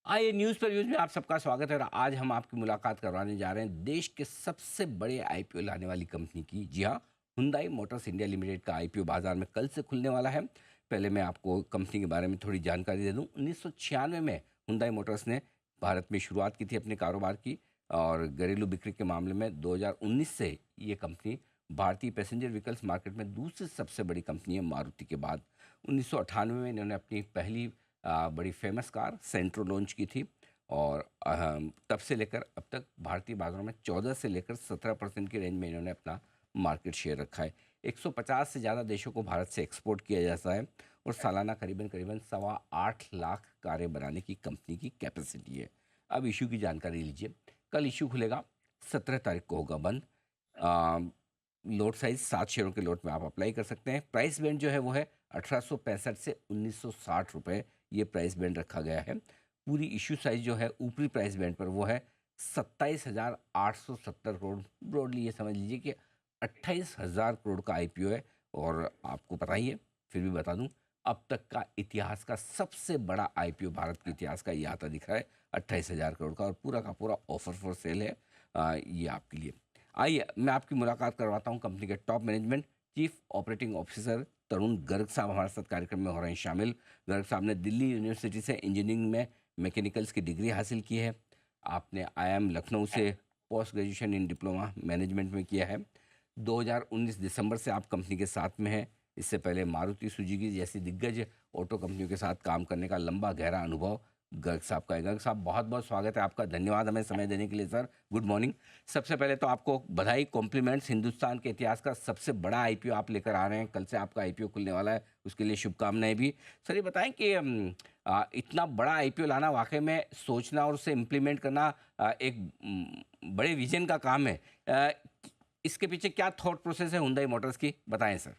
आइए न्यूज़ पर न्यूज़ में आप सबका स्वागत है और आज हम आपकी मुलाकात करवाने जा रहे हैं देश के सबसे बड़े आईपीओ लाने वाली कंपनी की। जी हाँ, हुंडई मोटर्स इंडिया लिमिटेड का आईपीओ बाजार में कल से खुलने वाला है। पहले मैं आपको कंपनी के बारे में थोड़ी जानकारी दे दूं। 1996 में हुंडई मोटर्स ने भारत में शुरुआत की थी अपने कारोबार की और घरेलू बिक्री के मामले में 2019 से ये कंपनी भारतीय पैसेंजर व्हीकल्स मार्केट में दूसरी सबसे बड़ी कंपनी है मारुति के बाद। 1998 में इन्होंने अपनी पहली बड़ी फेमस कार सेंट्रो लॉन्च की थी और तब से लेकर अब तक भारतीय बाजारों में 14 से लेकर 17% की रेंज में इन्होंने अपना मार्केट शेयर रखा है। 150 से ज़्यादा देशों को भारत से एक्सपोर्ट किया जाता है और सालाना करीबन करीबन 8.25 लाख कारें बनाने की कंपनी की कैपेसिटी है। अब इशू की जानकारी लीजिए। कल इशू खुलेगा, 17 तारीख को होगा बंद। लोट साइज 7 शेयरों के लोट में आप अप्लाई कर सकते हैं। प्राइस बैंड जो है वो है 1865 से 1960 रुपये, ये प्राइस बैंड रखा गया है। पूरी इशू साइज जो है ऊपरी प्राइस बैंड पर वो है 27,870 करोड़। ब्रॉडली ये समझ लीजिए कि 28,000 करोड़ का आईपीओ है। और आपको पता ही है, फिर भी बता दूं, अब तक का इतिहास का सबसे बड़ा आईपीओ भारत के इतिहास का ये आता दिख रहा है 28,000 करोड़ का, और पूरा का पूरा ऑफर फॉर सेल है ये आपके लिए। आइए मैं आपकी मुलाकात करवाता हूँ कंपनी के top management. Chief operating officer Tarun Garg साहब हमारे साथ कार्यक्रम में हो रहे हैं शामिल। गर्ग साहब ने दिल्ली यूनिवर्सिटी से इंजीनियरिंग में मैकेनिकल्स की डिग्री हासिल की है। आपने आईआईएम लखनऊ से post graduation in diploma management में किया है। 2019 दिसंबर से आप कंपनी के साथ में हैं। इससे पहले मारुति सुजुकी जैसी दिग्गज ऑटो कंपनियों के साथ काम करने का लंबा गहरा अनुभव गर्ग साहब का है। गर्ग साहब, बहुत बहुत स्वागत है आपका। धन्यवाद हमें समय देने के लिए सर। Good morning. सबसे पहले तो आपको बधाई, कॉम्प्लीमेंट्स। हिंदुस्तान के इतिहास का सबसे बड़ा आईपीओ आप लेकर आ रहे हैं। कल से आपका आईपीओ खुलने वाला है, उसके लिए शुभकामनाएं भी। सर ये बताएं कि इतना बड़ा आईपीओ लाना वाकई में सोचना और उसे इम्प्लीमेंट करना एक बड़े विजन का काम है। इसके पीछे क्या थॉट प्रोसेस है हुंडई मोटर्स की, बताएं सर।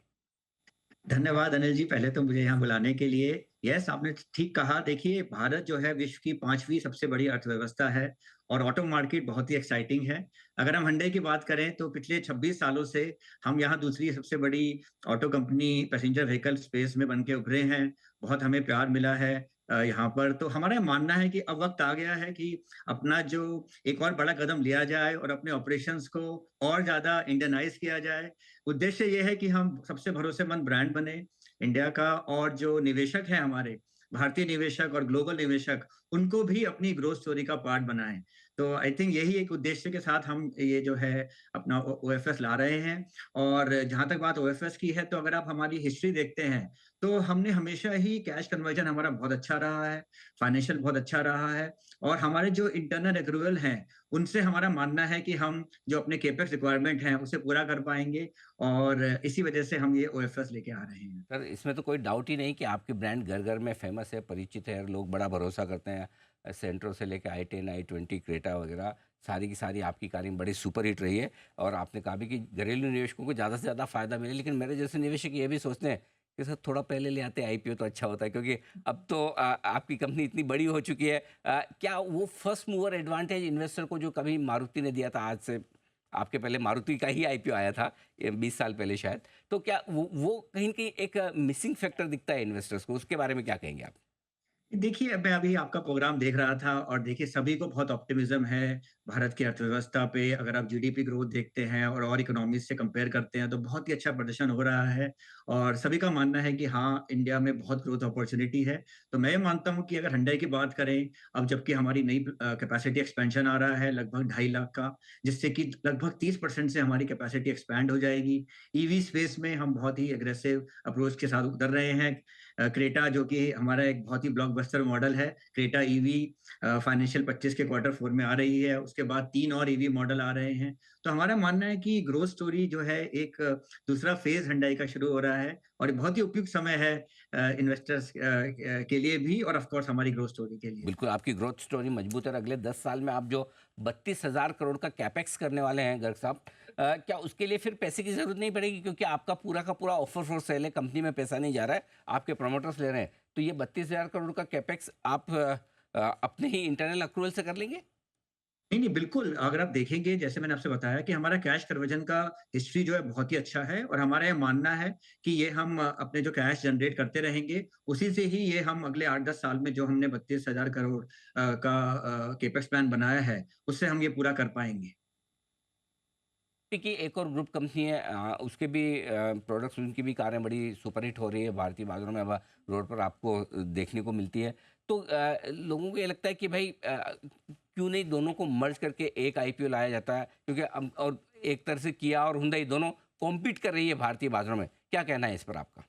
धन्यवाद अनिल जी, पहले तो मुझे यहाँ बुलाने के लिए। यस, आपने ठीक कहा। देखिए, भारत जो है विश्व की 5वीं सबसे बड़ी अर्थव्यवस्था है और ऑटो मार्केट बहुत ही एक्साइटिंग है। अगर हम हुंडई की बात करें तो पिछले 26 सालों से हम यहाँ दूसरी सबसे बड़ी auto company passenger vehicle space में बन के उभरे हैं। बहुत हमें प्यार मिला है यहाँ पर। तो हमारा मानना है कि अब वक्त आ गया है कि अपना जो एक और बड़ा कदम लिया जाए और अपने ऑपरेशंस को और ज्यादा इंडियनाइज किया जाए। उद्देश्य ये है कि हम सबसे भरोसेमंद ब्रांड बने इंडिया का, और जो निवेशक हैं हमारे भारतीय निवेशक और ग्लोबल निवेशक, उनको भी अपनी ग्रोथ स्टोरी का पार्ट बनाएं। तो आई थिंक यही एक उद्देश्य के साथ हम ये जो है अपना ओएफएस ला रहे हैं। और जहां तक बात ओएफएस की है, तो अगर आप हमारी हिस्ट्री देखते हैं तो हमने हमेशा ही कैश कन्वर्जन हमारा बहुत अच्छा रहा है, फाइनेंशियल बहुत अच्छा रहा है, और हमारे जो इंटरनल एक्रूवल हैं उनसे हमारा मानना है कि हम जो अपने केपेक्स रिक्वायरमेंट हैं उसे पूरा कर पाएंगे। और इसी वजह से हम ये ओएफएस लेके आ रहे हैं। सर इसमें तो कोई डाउट ही नहीं कि आपकी ब्रांड घर घर में फेमस है, परिचित है और लोग बड़ा भरोसा करते हैं। सेंट्रो से लेकर i10, i20, क्रेटा वगैरह सारी की सारी आपकी कारें बड़ी सुपर हिट रही है। और आपने कहा भी कि घरेलू निवेशकों को ज़्यादा से ज़्यादा फायदा मिले, लेकिन मेरे जैसे निवेशक ये भी सोचते हैं कि सर थोड़ा पहले ले आते आईपीओ तो अच्छा होता है, क्योंकि अब तो आपकी कंपनी इतनी बड़ी हो चुकी है। क्या वो फर्स्ट मूवर एडवांटेज इन्वेस्टर को जो कभी मारुति ने दिया था, आज से आपके पहले मारुति का ही आईपीओ आया था 20 साल पहले शायद, तो क्या वो कहीं न कहीं एक मिसिंग फैक्टर दिखता है इन्वेस्टर्स को, उसके बारे में क्या कहेंगे आप? देखिए, मैं अभी आपका प्रोग्राम देख रहा था और देखिए सभी को बहुत ऑप्टिमिज्म है भारत की अर्थव्यवस्था पे। अगर आप जीडीपी ग्रोथ देखते हैं और इकोनॉमीज से कंपेयर करते हैं तो बहुत ही अच्छा प्रदर्शन हो रहा है। और सभी का मानना है कि हाँ, इंडिया में बहुत ग्रोथ अपॉर्चुनिटी है। तो मैं ये मानता हूँ कि अगर हुंडई की बात करें, अब जबकि हमारी नई कैपेसिटी एक्सपेंशन आ रहा है लगभग 2.5 लाख का, जिससे कि लगभग 30% से हमारी कैपेसिटी एक्सपैंड हो जाएगी। ईवी स्पेस में हम बहुत ही एग्रेसिव अप्रोच के साथ उतर रहे हैं। क्रेटा जो कि हमारा एक बहुत ही ब्लॉकबस्टर मॉडल है, क्रेटा ईवी फाइनेंशियल 25 के क्वार्टर 4 में आ रही है। उसके बाद 3 और ईवी मॉडल आ रहे हैं। तो हमारा मानना है कि ग्रोथ स्टोरी जो है एक दूसरा फेज हुंडई का शुरू हो रहा है और बहुत ही उपयुक्त समय है इन्वेस्टर्स के लिए भी, और ऑफ कोर्स हमारी ग्रोथ स्टोरी के लिए। बिल्कुल, आपकी ग्रोथ स्टोरी मजबूत है और अगले 10 साल में आप जो 32,000 करोड़ का कैपेक्स करने वाले हैं गर्ग साहब, क्या उसके लिए फिर पैसे की ज़रूरत नहीं पड़ेगी? क्योंकि आपका पूरा का पूरा ऑफर फॉर सेल है, कंपनी में पैसा नहीं जा रहा है, आपके प्रमोटर्स ले रहे हैं। तो ये 32,000 करोड़ का कैपेक्स आप अपने ही इंटरनल अक्रूवल से कर लेंगे? नहीं, नहीं, बिल्कुल, अगर आप देखेंगे जैसे मैंने आपसे बताया कि हमारा कैश कन्वर्जन का हिस्ट्री जो है बहुत ही अच्छा है और हमारा ये मानना है कि ये हम अपने जो कैश जनरेट करते रहेंगे, उसी से ही ये हम अगले 8-10 साल में जो हमने 32,000 करोड़ का कैपेक्स प्लान बनाया है, उससे हम ये पूरा कर पाएँगे। देखिए एक और ग्रुप कंपनी है उसके भी प्रोडक्ट्स उनकी भी कारें बड़ी सुपरहिट हो रही है भारतीय बाजारों में अब रोड पर आपको देखने को मिलती है तो लोगों को ये लगता है कि भाई क्यों नहीं दोनों को मर्ज करके एक आईपीओ लाया जाता है क्योंकि अब और एक तरह से किया और हुंडई दोनों कॉम्पीट कर रही है भारतीय बाजारों में क्या कहना है इस पर आपका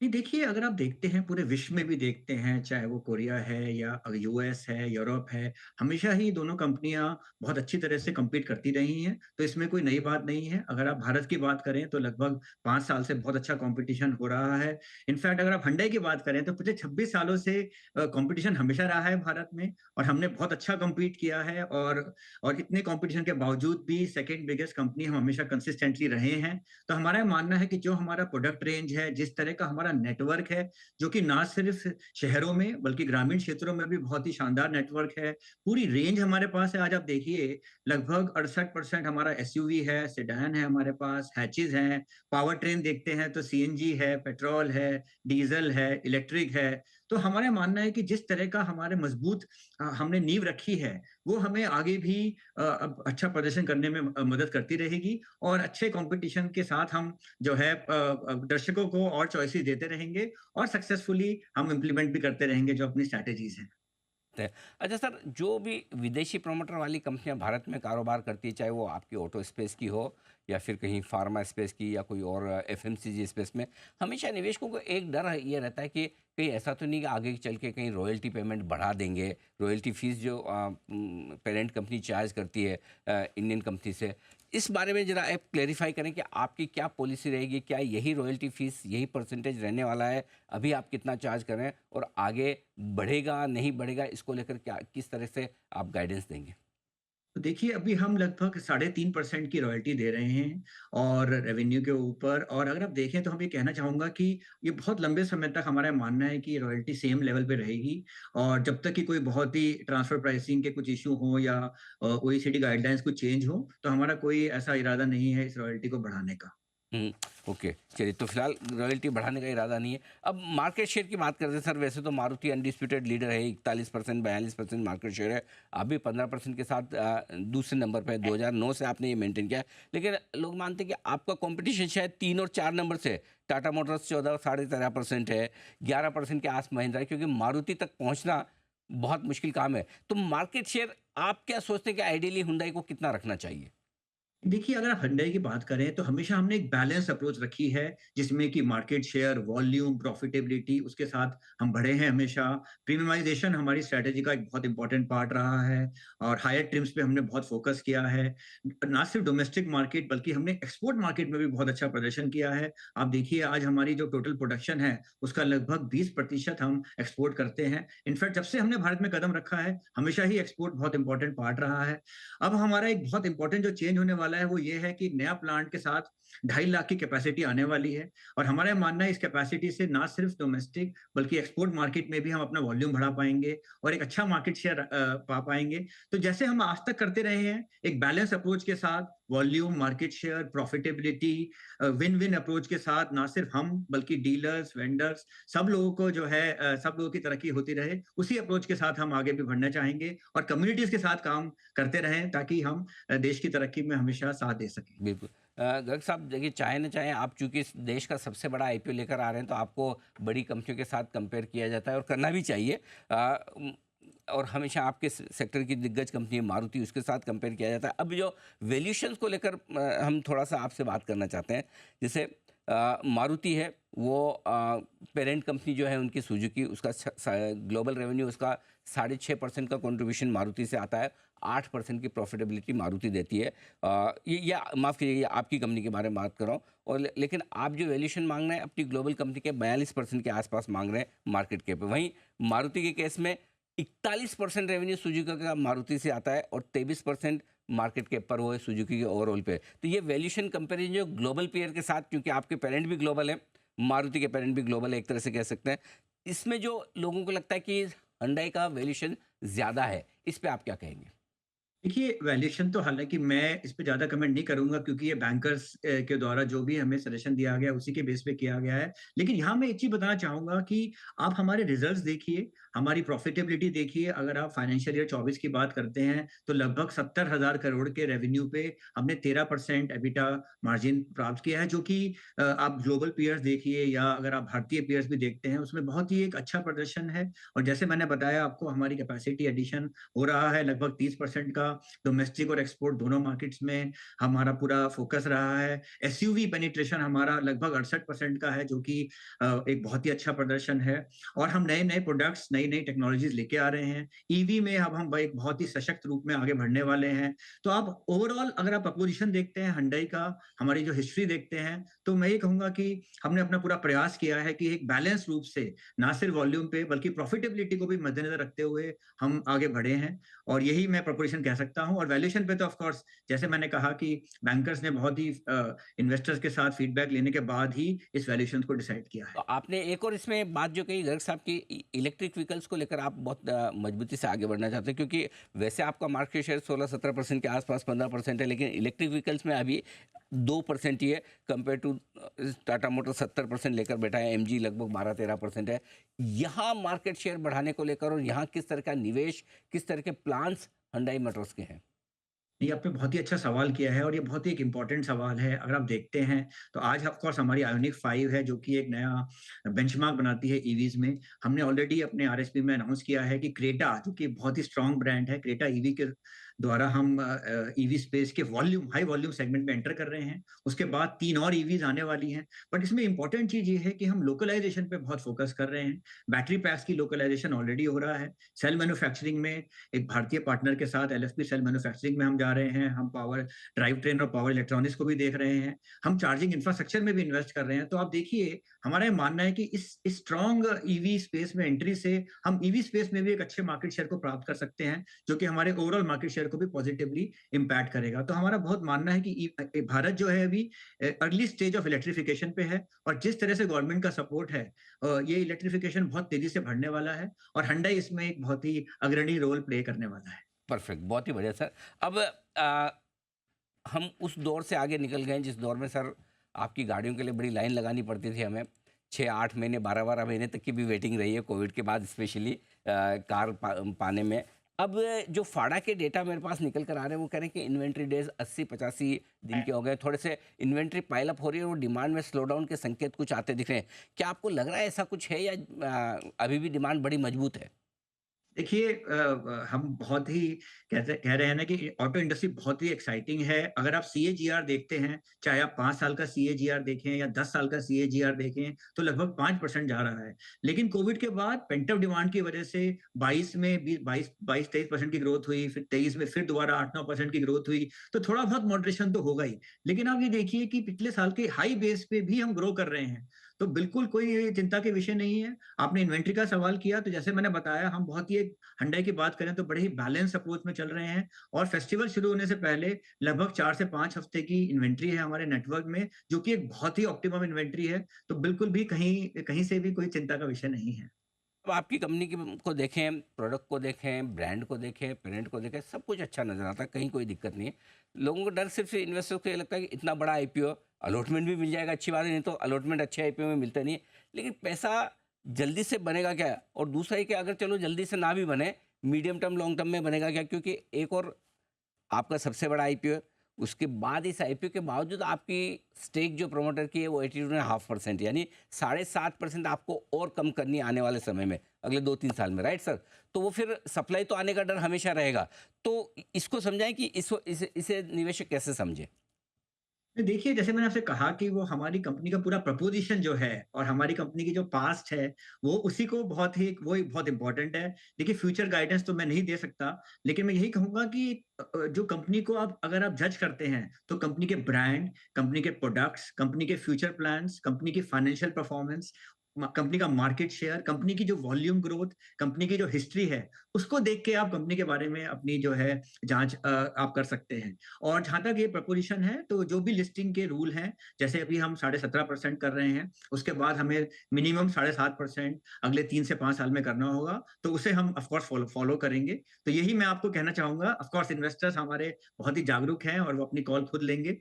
नहीं देखिए, अगर आप देखते हैं पूरे विश्व में भी देखते हैं, चाहे वो कोरिया है या यूएस है, यूरोप है, हमेशा ही दोनों कंपनियाँ बहुत अच्छी तरह से कम्पीट करती रही हैं, तो इसमें कोई नई बात नहीं है। अगर आप भारत की बात करें तो लगभग 5 साल से बहुत अच्छा कॉम्पिटिशन हो रहा है। इनफैक्ट अगर आप हुंडई की बात करें तो पिछले 26 सालों से कॉम्पिटिशन हमेशा रहा है भारत में और हमने बहुत अच्छा कम्पीट किया है और इतने कॉम्पिटिशन के बावजूद भी सेकंड बिगेस्ट कंपनी हम हमेशा कंसिस्टेंटली रहे हैं। तो हमारा ये मानना है कि जो हमारा प्रोडक्ट रेंज है, जिस तरह का हमारा नेटवर्क है, जो कि ना सिर्फ शहरों में बल्कि ग्रामीण क्षेत्रों में भी बहुत ही शानदार नेटवर्क है। पूरी रेंज हमारे पास है, आज आप देखिए लगभग 68% हमारा एसयूवी है, सेडान है हमारे पास, हैचेस हैं, पावर ट्रेन देखते हैं तो सीएनजी है, पेट्रोल है, डीज़ल है, इलेक्ट्रिक है। तो हमारा मानना है कि जिस तरह का हमारे मजबूत हमने नींव रखी है, वो हमें आगे भी अब अच्छा प्रदर्शन करने में मदद करती रहेगी और अच्छे कॉम्पिटिशन के साथ हम जो है दर्शकों को और चॉइसेस देते रहेंगे और सक्सेसफुली हम इम्प्लीमेंट भी करते रहेंगे जो अपनी स्ट्रैटेजीज़ हैं। है। अच्छा सर, जो भी विदेशी प्रमोटर वाली कंपनियां भारत में कारोबार करती है, चाहे वो आपकी ऑटो स्पेस की हो या फिर कहीं फार्मा स्पेस की या कोई और एफएमसीजी स्पेस में, हमेशा निवेशकों को एक डर ये रहता है कि कहीं ऐसा तो नहीं कि आगे चल के कहीं रॉयल्टी पेमेंट बढ़ा देंगे, रॉयल्टी फीस जो पेरेंट कंपनी चार्ज करती है इंडियन कंपनी से। इस बारे में ज़रा आप क्लेरिफाई करें कि आपकी क्या पॉलिसी रहेगी? क्या यही रॉयल्टी फीस, यही परसेंटेज रहने वाला है? अभी आप कितना चार्ज कर रहे हैं और आगे बढ़ेगा, नहीं बढ़ेगा, इसको लेकर क्या किस तरह से आप गाइडेंस देंगे? तो देखिए, अभी हम लगभग 3.5% की रॉयल्टी दे रहे हैं और रेवेन्यू के ऊपर और अगर आप देखें तो हम ये कहना चाहूँगा कि ये बहुत लंबे समय तक हमारा मानना है कि ये रॉयल्टी सेम लेवल पे रहेगी और जब तक कि कोई बहुत ही ट्रांसफर प्राइसिंग के कुछ इश्यू हो या ओईसीडी गाइडलाइंस कुछ चेंज हो, तो हमारा कोई ऐसा इरादा नहीं है इस रॉयल्टी को बढ़ाने का। हुँ, ओके। चलिए तो फिलहाल रॉयल्टी बढ़ाने का इरादा नहीं है। अब मार्केट शेयर की बात करते हैं सर, वैसे तो मारुति अनडिस्प्यूटेड लीडर है, 41% 42% मार्केट शेयर है। आप भी 15% के साथ दूसरे नंबर पे है, 2009 से आपने ये मेंटेन किया है। लेकिन लोग मानते हैं कि आपका कॉम्पिटिशन शायद 3 और 4 नंबर से है। टाटा मोटर्स 14 साढ़े 13% है, 11% के आस महिंद्रा है, क्योंकि मारुति तक पहुँचना बहुत मुश्किल काम है। तो मार्केट शेयर आप क्या सोचते हैं कि आइडियली हुंडई को कितना रखना चाहिए? देखिए, अगर आप हुंडई की बात करें, तो हमेशा हमने एक बैलेंस अप्रोच रखी है, जिसमें कि मार्केट शेयर, वॉल्यूम, प्रॉफिटेबिलिटी उसके साथ हम बढ़े हैं हमेशा। प्रीमियमाइज़ेशन हमारी स्ट्रैटेजी का एक बहुत इम्पोर्टेंट पार्ट रहा है और हायर ट्रिम्स पे हमने बहुत फ़ोकस किया है। ना सिर्फ डोमेस्टिक मार्केट बल्कि हमने एक्सपोर्ट मार्केट में भी बहुत अच्छा प्रदर्शन किया है। आप देखिए आज हमारी जो टोटल प्रोडक्शन है, उसका लगभग 20% हम एक्सपोर्ट करते हैं। इनफैक्ट जब से हमने भारत में कदम रखा है, हमेशा ही एक्सपोर्ट बहुत इम्पोर्टेंट पार्ट रहा है। अब हमारा एक बहुत इम्पोर्टेंट जो चेंज होने वाला है वो ये है कि नया प्लांट के साथ 2.5 लाख की कैपेसिटी आने वाली है और हमारा ये मानना है इस कैपेसिटी से ना सिर्फ डोमेस्टिक बल्कि एक्सपोर्ट मार्केट में भी हम अपना वॉल्यूम बढ़ा पाएंगे और एक अच्छा मार्केट शेयर पा पाएंगे। तो जैसे हम आज तक करते रहे हैं एक बैलेंस अप्रोच के साथ volume, market share, profitability, win win approach के साथ ना सिर्फ हम बल्कि डीलर्स, वेंडर्स सब लोगों को जो है सब लोगों की तरक्की होती रहे, उसी अप्रोच के साथ हम आगे भी बढ़ना चाहेंगे और कम्युनिटीज के साथ काम करते रहें ताकि हम देश की तरक्की में हमेशा साथ दे सकें। बिल्कुल। गर्ग साहब देखिए, चाहे ना चाहे आप चूँकि इस देश का सबसे बड़ा आईपीओ लेकर आ रहे हैं, तो आपको बड़ी कंपनियों के साथ कंपेयर किया जाता है और करना भी चाहिए। और हमेशा आपके सेक्टर की दिग्गज कंपनी है मारुति, उसके साथ कंपेयर किया जाता है। अब जो वैल्यूएशंस को लेकर हम थोड़ा-सा आपसे बात करना चाहते हैं। जैसे मारुति है, वो पेरेंट कंपनी जो है उनकी सुजुकी, उसका ग्लोबल रेवेन्यू उसका 6.5% का कंट्रीब्यूशन मारुति से आता है। 8% की प्रॉफिटेबिलिटी मारुति देती है। ये या माफ़ कीजिए, ये आपकी कंपनी के बारे में बात कर रहा हूँ और लेकिन आप जो वैल्यूएशन मांग रहे हैं अपनी ग्लोबल कंपनी के 42% के आसपास मांग रहे हैं मार्केट कैप पे। वहीं मारुति के केस में 41% रेवेन्यू सुजुकी का मारुति से आता है और 23% मार्केट कैप पर वो है सुजुकी के ओवरऑल पे। तो ये वैल्यूएशन कंपैरिजन जो ग्लोबल पेयर के साथ, क्योंकि आपके पेरेंट भी ग्लोबल है, मारुति के पेरेंट भी ग्लोबल है एक तरह से कह सकते हैं। इसमें जो लोगों को लगता है कि हुंडई का वैल्यूएशन ज़्यादा है, इस पे आप क्या कहेंगे? देखिए, वैल्यूएशन तो हालाँकि मैं इस पे ज़्यादा कमेंट नहीं करूँगा क्योंकि ये बैंकर्स के द्वारा जो भी हमें सजेशन दिया गया है, उसी के बेस पे किया गया है। लेकिन यहाँ मैं एक चीज़ बताना चाहूँगा कि आप हमारे रिज़ल्ट्स देखिए, हमारी प्रॉफ़िटेबिलिटी देखिए, अगर आप फाइनेंशियल ईयर 24 की बात करते हैं, तो लगभग 70,000 करोड़ के रेवेन्यू पे हमने 13% एबिटा मार्जिन प्राप्त किया है, जो कि आप ग्लोबल पीयर्स देखिए या अगर आप भारतीय पीयर्स भी देखते हैं, उसमें बहुत ही एक अच्छा प्रदर्शन है। और जैसे मैंने बताया आपको, हमारी कैपेसिटी एडिशन हो रहा है लगभग 30% का। डोमेस्टिक और एक्सपोर्ट दोनों मार्केट्स में हमारा पूरा फोकस रहा है। एसयूवी पेनिट्रेशन हमारा लगभग 68% का है, जो कि एक बहुत ही अच्छा प्रदर्शन है। और हम नए-नए प्रोडक्ट्स, नई-नई टेक्नोलॉजीज़ लेके आ रहे हैं। ईवी में अब हम एक बहुत ही सशक्त रूप में आगे बढ़ने वाले हैं। तो आप ओवरऑल अगर आप अपोज़िशन देखते हैं हुंडई का, हमारी जो हिस्ट्री देखते हैं, तो मैं ये कहूँगा कि हमने अपना पूरा प्रयास किया है कि एक बैलेंस रूप से, ना सिर्फ वॉल्यूम पे बल्कि प्रॉफिटेबिलिटी को भी मद्देनज़र रखते हुए हम आगे बढ़े हैं। और यही मैं प्रोपोज़िशन कह सकता हूँ। और वैल्यूएशन पे तो ऑफ कोर्स जैसे मैंने कहा कि बैंकर्स ने बहुत ही इन्वेस्टर्स के साथ फीडबैक लेने के बाद ही इस वैल्यूएशन को डिसाइड किया तो है। आपने एक और इसमें बात जो कही गर्ग साहब की, इलेक्ट्रिक व्हीकल्स को लेकर आप बहुत मजबूती से आगे बढ़ना चाहते हैं, क्योंकि वैसे आपका मार्केट शेयर 16-17% के आसपास, 15% है, लेकिन इलेक्ट्रिक व्हीकल्स में अभी 2% ही है कंपेयर टू टाटा मोटर 70% लेकर बैठा है, एमजी लगभग 12-13% है। यहाँ मार्केट शेयर बढ़ाने को लेकर और यहाँ किस तरह का निवेश, किस तरह के प्लान्स हुंडई मोटर्स के हैं? ये आपने बहुत ही अच्छा सवाल किया है और ये बहुत ही एक इम्पोर्टेंट सवाल है। अगर आप देखते हैं तो आज ऑफ कोर्स हमारी आयोनिक 5 है, जो कि एक नया बेंचमार्क बनाती है ईवीज़ में। हमने ऑलरेडी अपने आरएसपी में अनाउंस किया है कि क्रेटा, जो कि बहुत ही स्ट्रॉन्ग ब्रांड है, क्रेटा ईवी के द्वारा हम ईवी स्पेस के हाई वॉल्यूम सेगमेंट में एंटर कर रहे हैं। उसके बाद 3 और ईवीज़ आने वाली हैं। बट इसमें इम्पोर्टेंट चीज़ ये है कि हम लोकलाइज़ेशन पे बहुत फोकस कर रहे हैं। बैटरी पैक्स की लोकलाइज़ेशन ऑलरेडी हो रहा है। सेल मैन्युफैक्चरिंग में एक भारतीय पार्टनर के साथ एलएफपी सेल मैन्युफैक्चरिंग में हम जा रहे हैं। हम पावर ड्राइव ट्रेन और पावर इलेक्ट्रॉनिक्स को भी देख रहे हैं। हम चार्जिंग इंफ्रास्ट्रक्चर में भी इन्वेस्ट कर रहे हैं। तो आप देखिए, हमारा ये मानना है कि इस स्ट्रॉन्ग ईवी स्पेस में एंट्री से हम ईवी स्पेस में भी एक अच्छे मार्केट शेयर को प्राप्त कर सकते हैं, जो कि हमारे ओवरऑल मार्केट शेयर को भी पॉजिटिवली इम्पैक्ट करेगा। तो हमारा बहुत मानना है कि भारत जो है अभी अर्ली स्टेज ऑफ इलेक्ट्रिफिकेशन पे है। और जिस तरह से गवर्नमेंट का सपोर्ट है, ये इलेक्ट्रिफिकेशन बहुत तेजी से बढ़ने वाला है और हुंडई इसमें एक बहुत ही अग्रणी रोल प्ले करने वाला है। परफेक्ट, बहुत ही बढ़िया सर। अब हम उस दौर से आगे निकल गए हैं जिस दौर में सर आपकी गाड़ियों के लिए बड़ी लाइन लगानी पड़ती थी हमें, 6-8 महीने, 12-12 महीने तक की भी वेटिंग रही है कोविड के बाद, स्पेशली कार पाने में। अब जो फाड़ा के डेटा मेरे पास निकल कर आ रहे हैं, वो कह रहे हैं कि इन्वेंट्री डेज 80-85 दिन के हो गए, थोड़े से इन्वेंट्री पाइल अप हो रही है और डिमांड में स्लो डाउन के संकेत कुछ आते दिख रहे हैं। क्या आपको लग रहा है ऐसा कुछ है, या अभी भी डिमांड बड़ी मजबूत है? देखिए, हम बहुत ही कह रहे हैं ना कि ऑटो इंडस्ट्री बहुत ही एक्साइटिंग है। अगर आप सीएजीआर देखते हैं, चाहे आप 5 साल का सीएजीआर देखें या 10 साल का सीएजीआर देखें, तो लगभग 5% जा रहा है। लेकिन कोविड के बाद पेंट अप डिमांड की वजह से 22 में बी 22-23% की ग्रोथ हुई, फिर 23 में फिर दोबारा 8-9% की ग्रोथ हुई, तो थोड़ा बहुत मॉडरेशन तो होगा ही। लेकिन आप ये देखिए कि पिछले साल के हाई बेस पे भी हम ग्रो कर रहे हैं, तो बिल्कुल कोई चिंता के विषय नहीं है। आपने इन्वेंट्री का सवाल किया, तो जैसे मैंने बताया, हम बहुत ही एक हुंडई की बात करें तो बड़े ही बैलेंस अप्रोच में चल रहे हैं। और फेस्टिवल शुरू होने से पहले लगभग 4 से 5 हफ्ते की इन्वेंट्री है हमारे नेटवर्क में, जो कि एक बहुत ही ऑप्टिमम इन्वेंट्री है। तो बिल्कुल भी कहीं कहीं से भी कोई चिंता का विषय नहीं है। अब आपकी कंपनी को देखें, प्रोडक्ट को देखें, ब्रांड को देखें, पेरेंट को देखें, सब कुछ अच्छा नज़र आता है, कहीं कोई दिक्कत नहीं है। लोगों को डर सिर्फ इन्वेस्टर्स को ये लगता है कि इतना बड़ा आईपीओ, अलॉटमेंट भी मिल जाएगा, अच्छी बात है, नहीं तो अलॉटमेंट अच्छे आईपीओ में मिलता नहीं है। लेकिन पैसा जल्दी से बनेगा क्या? और दूसरा ये कि अगर चलो जल्दी से ना भी बने, मीडियम टर्म, लॉन्ग टर्म में बनेगा क्या? क्योंकि एक और आपका सबसे बड़ा आईपीओ है, उसके बाद इस आईपीओ के बावजूद आपकी स्टेक जो प्रमोटर की है वो 82.5%, यानी 7.5% आपको और कम करनी है आने वाले समय में, अगले 2-3 साल में, राइट सर? तो वो फिर सप्लाई तो आने का डर हमेशा रहेगा। तो इसको समझाएँ कि इसे निवेशक कैसे समझें? नहीं, देखिए, जैसे मैंने आपसे कहा कि वो हमारी कंपनी का पूरा प्रपोज़िशन जो है और हमारी कंपनी की जो पास्ट है, वो उसी को बहुत ही वो एक बहुत इम्पोर्टेंट है। देखिए, फ्यूचर गाइडेंस तो मैं नहीं दे सकता, लेकिन मैं यही कहूँगा कि जो कंपनी को आप अगर आप जज करते हैं, तो कंपनी के ब्रांड, कंपनी के प्रोडक्ट्स, कंपनी के फ्यूचर प्लान्स, कंपनी की फाइनेंशियल परफॉर्मेंस, कंपनी का मार्केट शेयर, कंपनी की जो वॉल्यूम ग्रोथ, कंपनी की जो हिस्ट्री है, उसको देख के आप कंपनी के बारे में अपनी जो है जाँच आप कर सकते हैं। और जहाँ तक ये प्रपोज़िशन है, तो जो भी लिस्टिंग के रूल हैं, जैसे अभी हम 17.5% कर रहे हैं, उसके बाद हमें मिनिमम 7.5% अगले 3 से 5 साल में करना होगा, तो उसे हम ऑफ कोर्स फ़ॉलो करेंगे। तो यही मैं आपको कहना चाहूँगा। ऑफ कोर्स इन्वेस्टर्स हमारे बहुत ही जागरूक हैं और वो अपनी कॉल खुद लेंगे।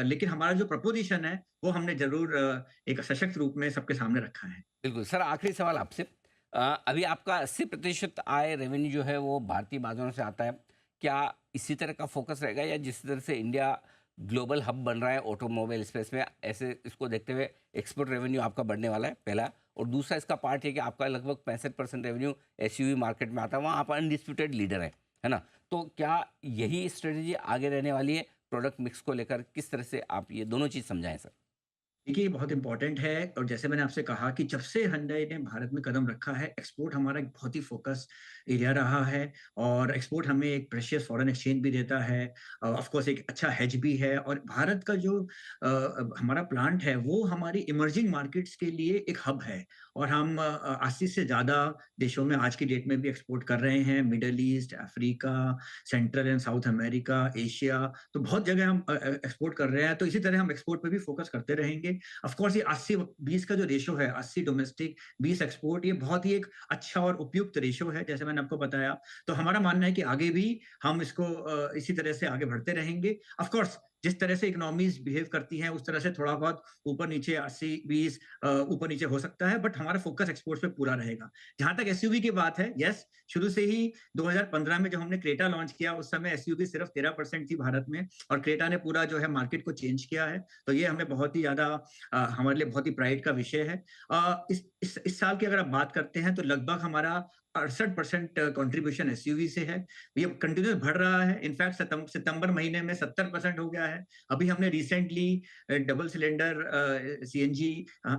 लेकिन हमारा जो प्रपोज़िशन है, वो हमने ज़रूर एक सशक्त रूप में सबके सामने रखा है। बिल्कुल। सर, आखिरी सवाल आपसे। अभी आपका 80% आय रेवेन्यू जो है वो भारतीय बाज़ारों से आता है। क्या इसी तरह का फ़ोकस रहेगा, या जिस तरह से इंडिया ग्लोबल हब बन रहा है ऑटोमोबाइल स्पेस में, ऐसे इसको देखते हुए एक्सपोर्ट रेवेन्यू आपका बढ़ने वाला है, पहला? और दूसरा इसका पार्ट ये कि आपका लगभग 65% रेवेन्यू एसयूवी मार्केट में आता है, वहाँ आप अनडिस्प्यूटेड लीडर हैं, है ना? तो क्या यही स्ट्रेटजी आगे रहने वाली है प्रोडक्ट मिक्स को लेकर? किस तरह से आप ये दोनों चीज़ समझाएँ सर? देखिए, ये बहुत इम्पोर्टेंट है और जैसे मैंने आपसे कहा कि जब से हुंडई ने भारत में कदम रखा है, एक्सपोर्ट हमारा एक बहुत ही फ़ोकस एरिया रहा है और एक्सपोर्ट हमें एक प्रेशियस फ़ॉरेन एक्सचेंज भी देता है। ऑफ़ कोर्स एक अच्छा हेज भी है और भारत का जो हमारा प्लांट है, वो हमारी इमर्जिंग मार्केट्स के लिए एक हब है और हम 80 से ज़्यादा देशों में आज की डेट में भी एक्सपोर्ट कर रहे हैं। Middle east, Africa, central and south America, Asia, तो बहुत जगह हम एक्सपोर्ट कर रहे हैं। तो इसी तरह हम एक्सपोर्ट पे भी फ़ोकस करते रहेंगे। ऑफ कोर्स ये 80-20 का जो रेशो है, 80 डोमेस्टिक 20 एक्सपोर्ट, ये बहुत ही एक अच्छा और उपयुक्त रेशो है जैसे मैंने आपको बताया। तो हमारा मानना है कि आगे भी हम इसको इसी तरह से आगे बढ़ते रहेंगे। ऑफ कोर्स जिस तरह से इकोनॉमीज बिहेव करती हैं उस तरह से थोड़ा बहुत ऊपर नीचे 80-20 ऊपर नीचे हो सकता है, बट हमारा फोकस एक्सपोर्ट्स पे पूरा रहेगा। जहां तक एसयूवी की बात है, यस, शुरू से ही 2015 में जब हमने क्रेटा लॉन्च किया उस समय एसयूवी सिर्फ 13% थी भारत में और क्रेटा ने पूरा जो है मार्केट को चेंज किया है। तो ये हमें बहुत ही ज्यादा हमारे लिए बहुत ही प्राइड का विषय है। इस साल की अगर आप बात करते हैं तो लगभग हमारा 68% कंट्रीब्यूशन एसयूवी से है। ये कंटिन्यूस बढ़ रहा है। इनफैक्ट सितंबर महीने में 70% हो गया है। अभी हमने recently double cylinder CNG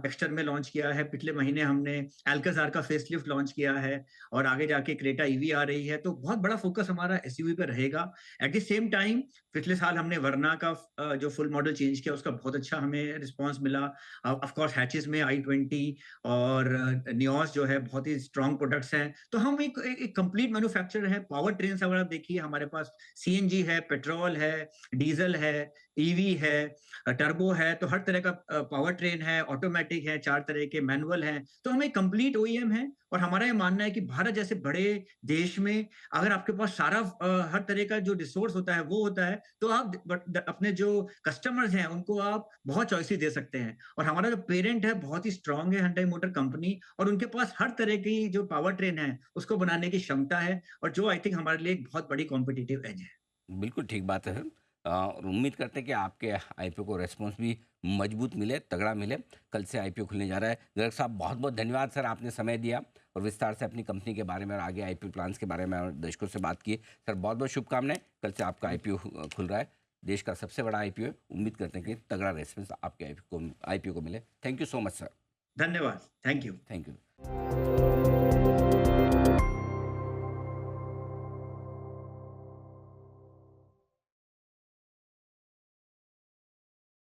Exter में लॉन्च किया है। पिछले महीने हमने अल्काज़ार का फेसलिफ्ट लॉन्च किया है और आगे जाके क्रेटा ईवी आ रही है। तो बहुत बड़ा फोकस हमारा एसयूवी पे रहेगा। एट द सेम टाइम पिछले साल हमने वर्ना का जो फुल मॉडल चेंज किया उसका बहुत अच्छा हमें रिस्पॉन्स मिला। ऑफ कोर्स हैचेस में i20 और नियोस जो है बहुत ही स्ट्रॉन्ग प्रोडक्ट्स हैं। तो हम एक कंप्लीट मैन्युफैक्चरर है। पावर ट्रेन्स अगर आप देखिए हमारे पास सीएनजी है, पेट्रोल है, डीजल है, ईवी है, टर्बो है, तो हर तरह का पावर ट्रेन है, ऑटोमेटिक है, 4 तरह के मैनुअल हैं। तो हम एक कंप्लीट ओईएम है और हमारा ये मानना है कि भारत जैसे बड़े देश में अगर आपके पास सारा हर तरह का जो रिसोर्स होता है वो होता है, तो आप अपने जो कस्टमर्स हैं उनको आप बहुत चॉइसेस दे सकते हैं। और हमारा जो पेरेंट है बहुत ही स्ट्रांग है, हुंडई मोटर कंपनी, और उनके पास हर तरह की जो पावर ट्रेन है उसको बनाने की क्षमता है और जो आई थिंक हमारे लिए एक बहुत बड़ी कॉम्पिटिटिव एज है। बिल्कुल ठीक बात है सर। और उम्मीद करते हैं कि आपके आईपीओ को रेस्पॉन्स भी मजबूत मिले, तगड़ा मिले। कल से आईपीओ खुलने जा रहा है। गर्ग साहब, बहुत बहुत धन्यवाद सर, आपने समय दिया और विस्तार से अपनी कंपनी के बारे में और आगे आईपीओ प्लान्स के बारे में और दर्शकों से बात की। सर, बहुत बहुत शुभकामनाएं। कल से आपका आईपीओ खुल रहा है, देश का सबसे बड़ा आईपीओ है। उम्मीद करते हैं कि तगड़ा रेस्पॉन्स आपके आईपीओ को मिले। Thank you so much sir. धन्यवाद। Thank you. Thank you.